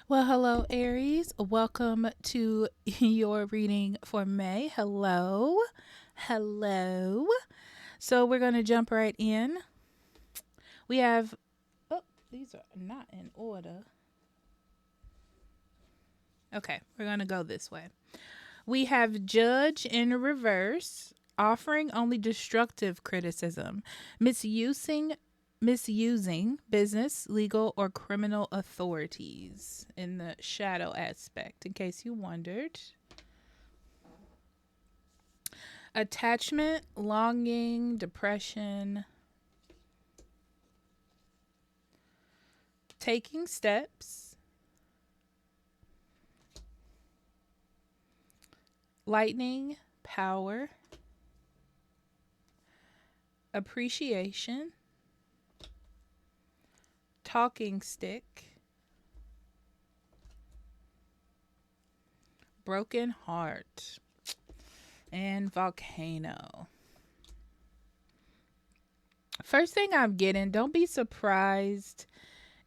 Well, hello, Aries. Welcome to your reading for May. Hello. Hello. So, we're going to jump right in. We have, oh, these are not in order. Okay, we're going to go this way. We have Judge in reverse, offering only destructive criticism, misusing business, legal, or criminal authorities in the shadow aspect, in case you wondered. Attachment, longing, depression, taking steps, lightning, power, appreciation, talking stick, broken heart, and volcano. First thing I'm getting, don't be surprised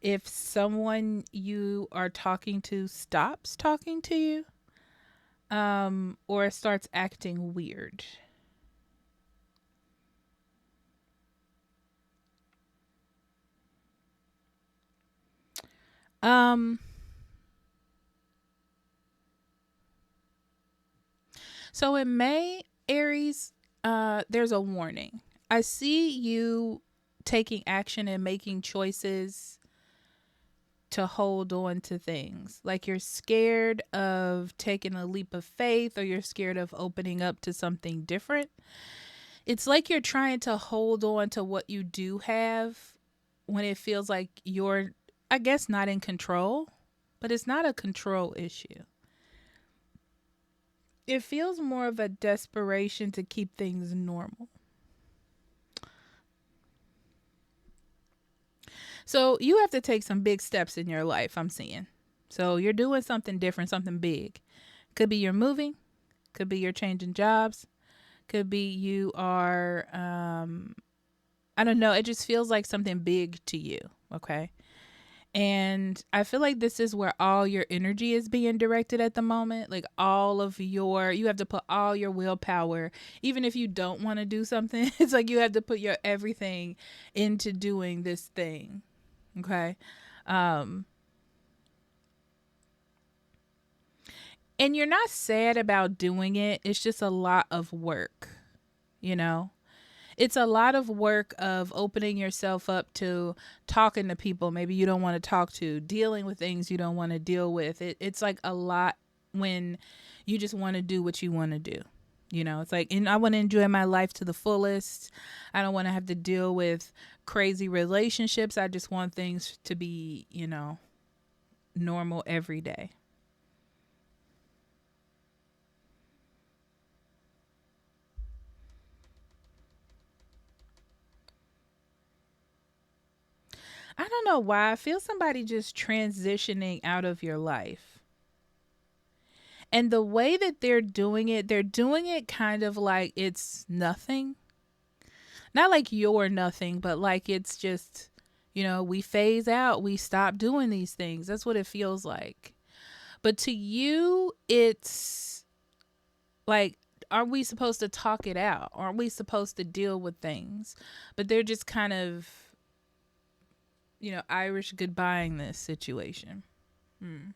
if someone you are talking to stops talking to you, or starts acting weird. Um, so in May, Aries, there's a warning. I see you taking action and making choices to hold on to things. Like you're scared of taking a leap of faith or you're scared of opening up to something different. It's like you're trying to hold on to what you do have when it feels like you're, I guess, not in control, but it's not a control issue. It feels more of a desperation to keep things normal. So you have to take some big steps in your life, I'm seeing. So you're doing something different, something big. Could be you're moving, could be you're changing jobs, could be you are, I don't know. It just feels like something big to you. Okay. And I feel like this is where all your energy is being directed at the moment. Like all of your, you have to put all your willpower, even if you don't want to do something. It's like you have to put your everything into doing this thing. Okay. Um, and you're not sad about doing it. It's just a lot of work, you know? It's a lot of work of opening yourself up to talking to people maybe you don't want to talk to, dealing with things you don't want to deal with. It's like a lot when you just want to do what you want to do. You know, it's like, and I want to enjoy my life to the fullest. I don't want to have to deal with crazy relationships. I just want things to be, normal every day. I don't know why. I feel somebody just transitioning out of your life. And the way that they're doing it kind of like it's nothing. Not like you're nothing, but like it's just, we phase out, we stop doing these things. That's what it feels like. But to you, it's like, are we supposed to talk it out? Aren't we supposed to deal with things? But they're just kind of, Irish goodbying this situation. Hmm.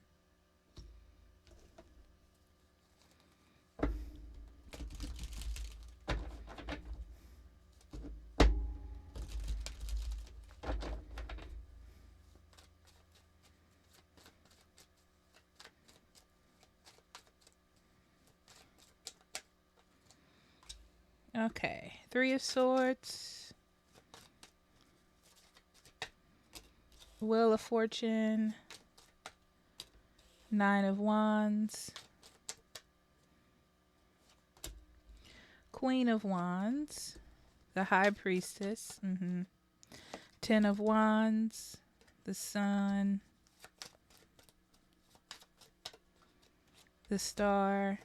Okay. Three of Swords, Wheel of Fortune, Nine of Wands, Queen of Wands, the High Priestess, 10 of Wands, the Sun, the Star,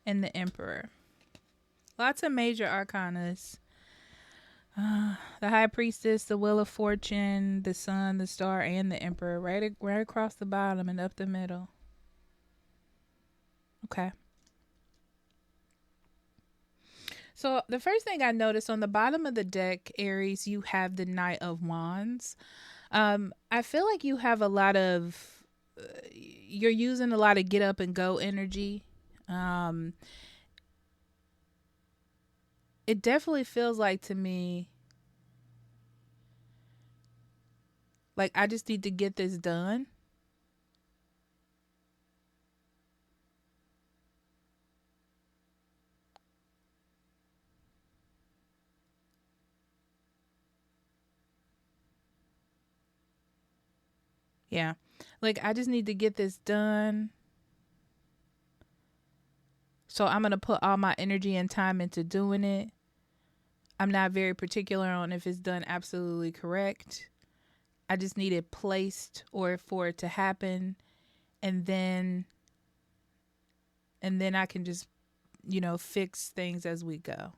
and the Emperor. Lots of major arcanas The High Priestess, the Wheel of Fortune, the Sun, the Star, and the Emperor, right across the bottom and up the middle. Okay. So the first thing I noticed on the bottom of the deck, Aries, you have the Knight of Wands. I feel like you have a lot of, you're using a lot of get up and go energy. Um, it definitely feels like to me, like I just need to get this done. Yeah. Like I just need to get this done. So I'm going to put all my energy and time into doing it. I'm not very particular on if it's done absolutely correct. I just need it placed or for it to happen, and then I can just, fix things as we go.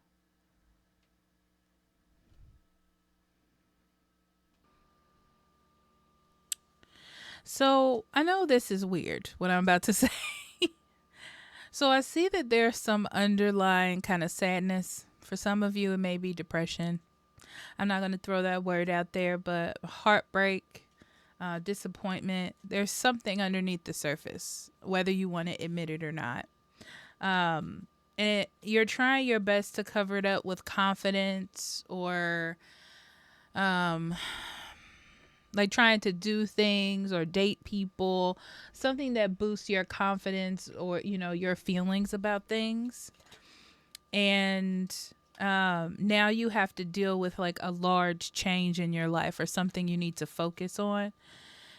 So, I know this is weird what I'm about to say. So, I see that there's some underlying kind of sadness. For some of you, it may be depression. I'm not going to throw that word out there, but heartbreak, disappointment. There's something underneath the surface, whether you want to admit it or not. And you're trying your best to cover it up with confidence or um, like trying to do things or date people, something that boosts your confidence or, your feelings about things. And now you have to deal with like a large change in your life or something you need to focus on.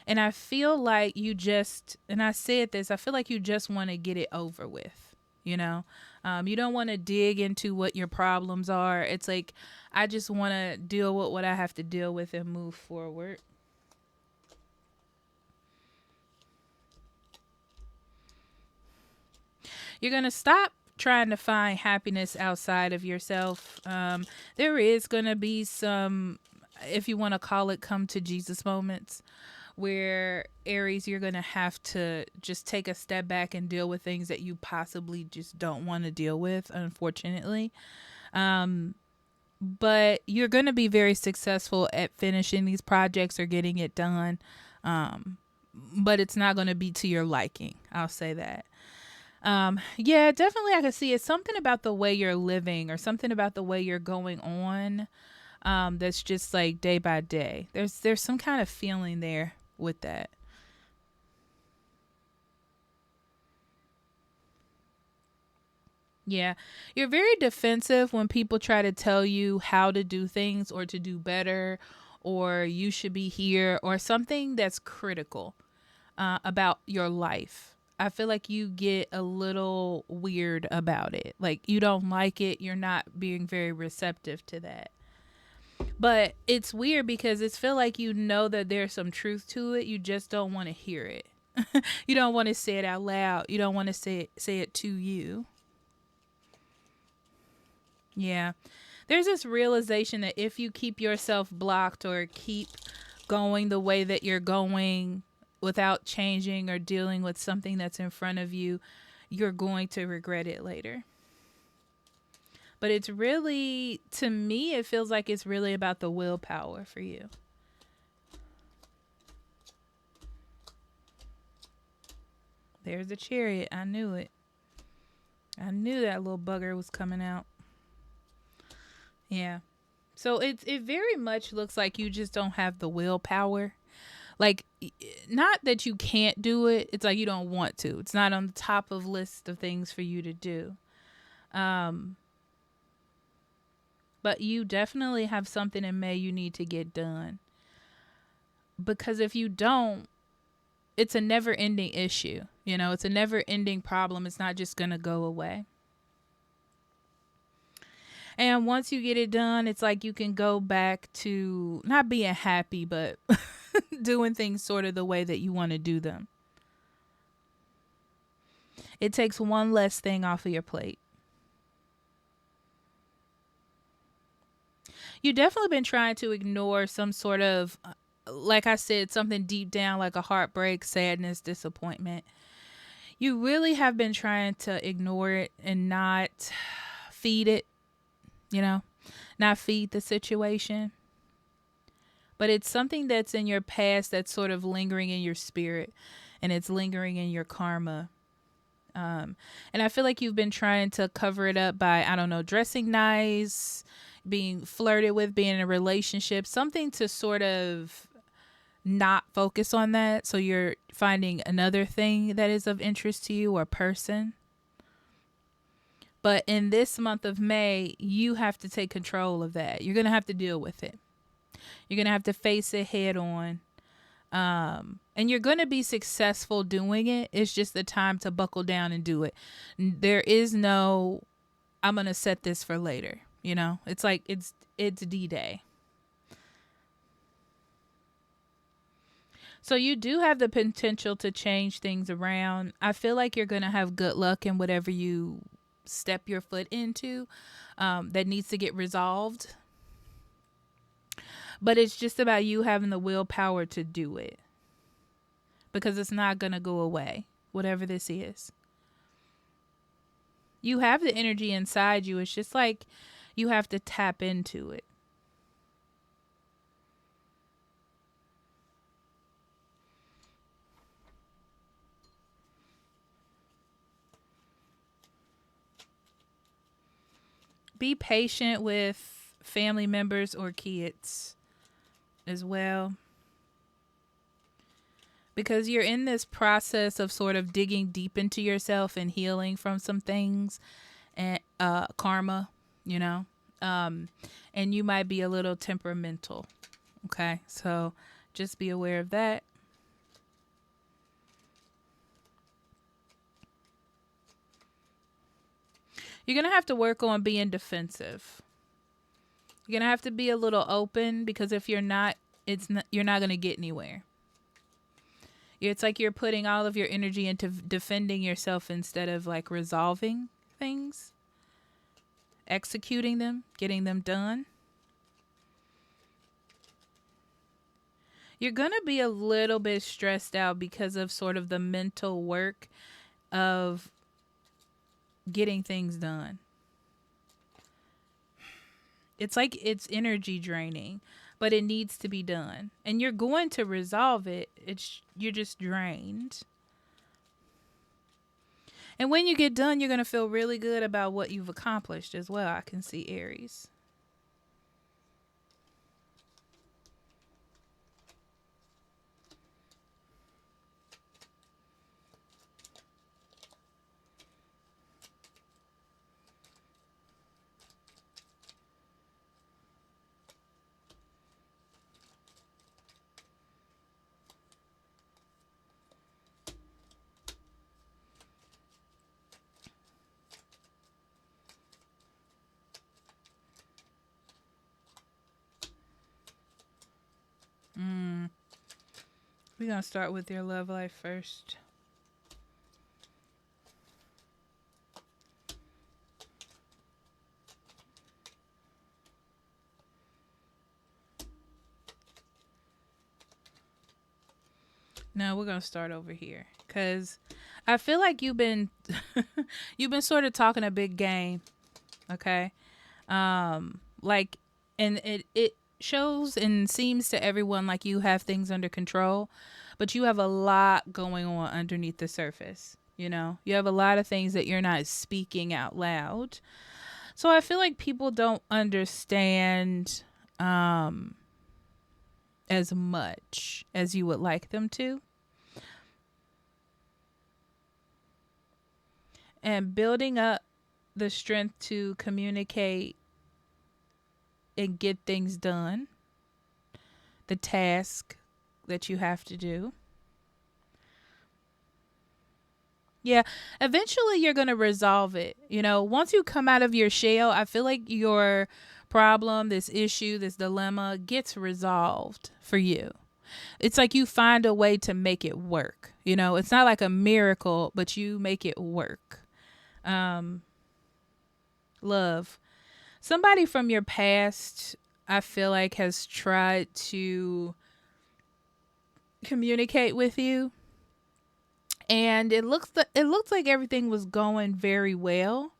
And I feel like and I said this, I feel like you just want to get it over with, you know? You don't want to dig into what your problems are. It's like, I just want to deal with what I have to deal with and move forward. You're going to stop trying to find happiness outside of yourself. There is going to be some, if you want to call it, come to Jesus moments where Aries, you're going to have to just take a step back and deal with things that you possibly just don't want to deal with, unfortunately. But you're going to be very successful at finishing these projects or getting it done. But it's not going to be to your liking. I'll say that. Yeah, definitely. I can see it's something about the way you're living or something about the way you're going on. That's just like day by day. There's some kind of feeling there with that. Yeah. You're very defensive when people try to tell you how to do things or to do better or you should be here or something that's critical about your life. I feel like you get a little weird about it. Like you don't like it. You're not being very receptive to that. But it's weird because it's feel like you know that there's some truth to it. You just don't want to hear it. You don't want to say it out loud. You don't want to say it to you. Yeah. There's this realization that if you keep yourself blocked or keep going the way that you're going without changing or dealing with something that's in front of you, you're going to regret it later. But it's really, to me, it feels like it's really about the willpower for you. There's the chariot. I knew it. I knew that little bugger was coming out. Yeah. So it very much looks like you just don't have the willpower. Like, not that you can't do it. It's like you don't want to. It's not on the top of list of things for you to do. Um, but you definitely have something in May you need to get done. Because if you don't, it's a never ending issue. It's a never ending problem. It's not just going to go away. And once you get it done, it's like you can go back to not being happy, but doing things sort of the way that you want to do them. It takes one less thing off of your plate. You definitely been trying to ignore some sort of, like I said, something deep down, like a heartbreak, sadness, disappointment. You really have been trying to ignore it and not feed it, you know, not feed the situation. But it's something that's in your past that's sort of lingering in your spirit, and it's lingering in your karma. And I feel like you've been trying to cover it up by, I don't know, dressing nice, being flirted with, being in a relationship, something to sort of not focus on that. So you're finding another thing that is of interest to you or person. But in this month of May, you have to take control of that. You're going to have to deal with it. You're going to have to face it head on. And you're going to be successful doing it. It's just the time to buckle down and do it. There is no, I'm going to set this for later. You know, it's like it's D-Day. So you do have the potential to change things around. I feel like you're going to have good luck in whatever you step your foot into that needs to get resolved. But it's just about you having the willpower to do it. Because it's not going to go away, whatever this is. You have the energy inside you. It's just like you have to tap into it. Be patient with family members or kids as well. Because you're in this process of sort of digging deep into yourself and healing from some things and karma, you know. And you might be a little temperamental. Okay, so just be aware of that. You're going to have to work on being defensive. You're going to have to be a little open because if you're not, you're not going to get anywhere. It's like you're putting all of your energy into defending yourself instead of like resolving things, executing them, getting them done. You're going to be a little bit stressed out because of sort of the mental work of getting things done. It's like it's energy draining, but it needs to be done. And you're going to resolve it. You're just drained. And when you get done, you're going to feel really good about what you've accomplished as well. I can see Aries. We're going to start with your love life first. No, we're going to start over here because I feel like you've been you've been sort of talking a big game. Okay. Like, and it shows and seems to everyone like you have things under control, but you have a lot going on underneath the surface. You know, you have a lot of things that you're not speaking out loud. So I feel like people don't understand as much as you would like them to. And building up the strength to communicate and get things done, the task that you have to do. Yeah, eventually you're going to resolve it. You know, once you come out of your shell, I feel like your problem, this issue, this dilemma gets resolved for you. It's like you find a way to make it work. You know, it's not like a miracle, but you make it work. Love. Somebody from your past I feel like has tried to communicate with you, and it looks like everything was going very well,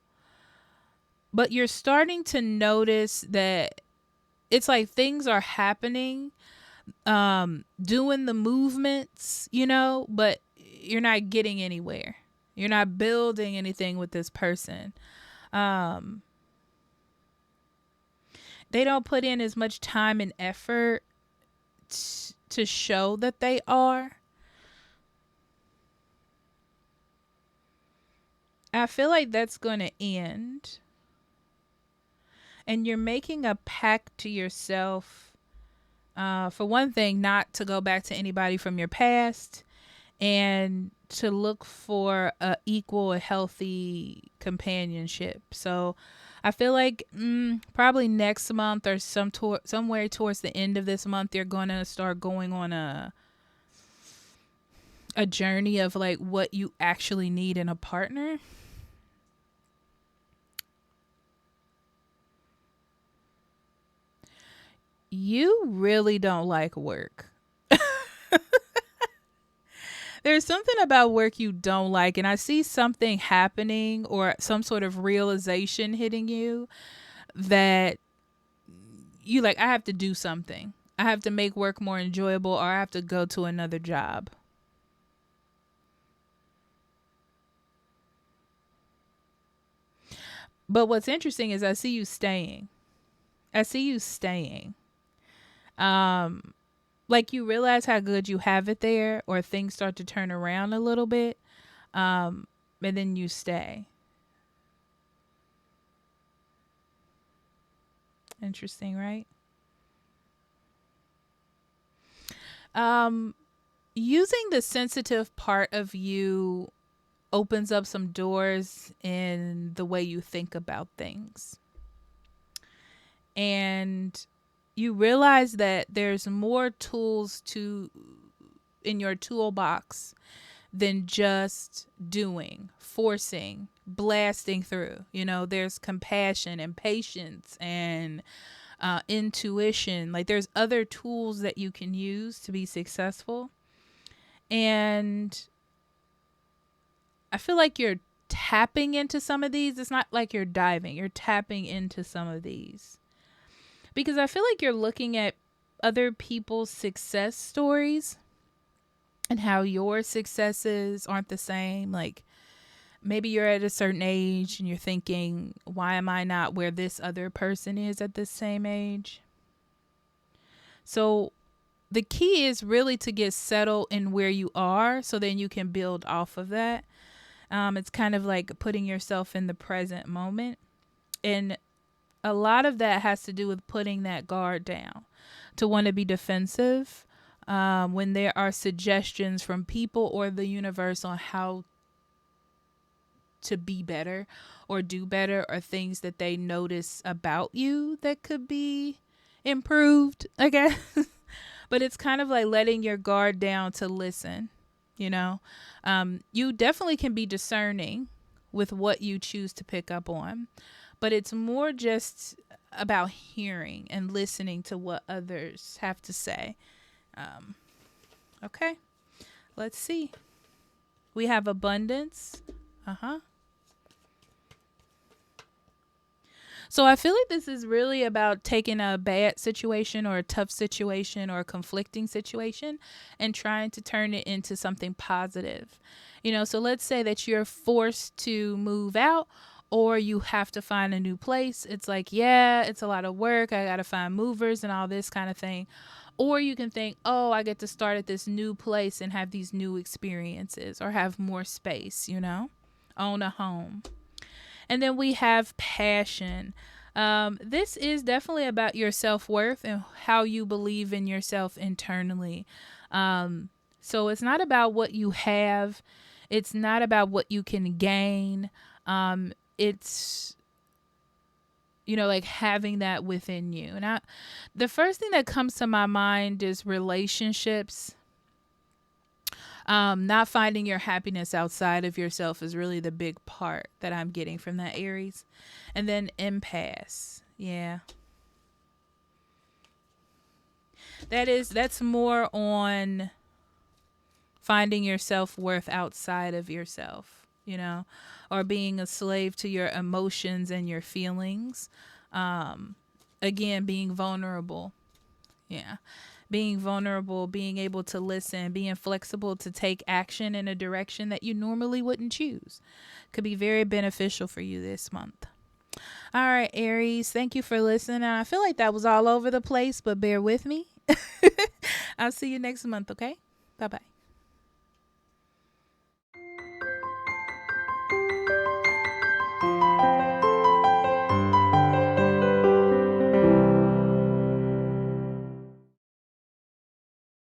but you're starting to notice that it's like things are happening, doing the movements, but you're not getting anywhere. You're not building anything with this person. Um, they don't put in as much time and effort to show that they are. I feel like that's going to end. And you're making a pact to yourself, for one thing, not to go back to anybody from your past, and to look for a equal, a healthy companionship. So I feel like probably next month or somewhere towards the end of this month, you're going to start going on a journey of like what you actually need in a partner. You really don't like work. There's something about work you don't like, and I see something happening or some sort of realization hitting you that you like, I have to do something. I have to make work more enjoyable, or I have to go to another job. But what's interesting is I see you staying. I see you staying. Um like you realize how good you have it there, or things start to turn around a little bit. And then you stay. Interesting, right? Um Using the sensitive part of you opens up some doors in the way you think about things. And you realize that there's more tools to in your toolbox than just doing, forcing, blasting through. There's compassion and patience and intuition. Like there's other tools that you can use to be successful. And I feel like you're tapping into some of these. It's not like you're diving, you're tapping into some of these. Because I feel like you're looking at other people's success stories and how your successes aren't the same. Like maybe you're at a certain age and you're thinking, why am I not where this other person is at this same age? So the key is really to get settled in where you are so then you can build off of that. It's kind of like putting yourself in the present moment. And a lot of that has to do with putting that guard down, to want to be defensive when there are suggestions from people or the universe on how to be better or do better, or things that they notice about you that could be improved, I guess. But it's kind of like letting your guard down to listen, you know. You definitely can be discerning with what you choose to pick up on, but it's more just about hearing and listening to what others have to say. Um, okay, let's see. We have abundance. Uh-huh. So I feel like this is really about taking a bad situation or a tough situation or a conflicting situation and trying to turn it into something positive. So let's say that you're forced to move out or you have to find a new place. It's like, yeah, it's a lot of work. I got to find movers and all this kind of thing. Or you can think, oh, I get to start at this new place and have these new experiences or have more space, own a home. And then we have passion. This is definitely about your self-worth and how you believe in yourself internally. So it's not about what you have. It's not about what you can gain. It's, like having that within you. And the first thing that comes to my mind is relationships. Not finding your happiness outside of yourself is really the big part that I'm getting from that Aries. And then impasse. Yeah. That's more on finding your self-worth outside of yourself, or being a slave to your emotions and your feelings. Again, being vulnerable. Yeah. Being vulnerable, being able to listen, being flexible to take action in a direction that you normally wouldn't choose could be very beneficial for you this month. All right, Aries, thank you for listening. I feel like that was all over the place, but bear with me. I'll see you next month, okay? Bye bye.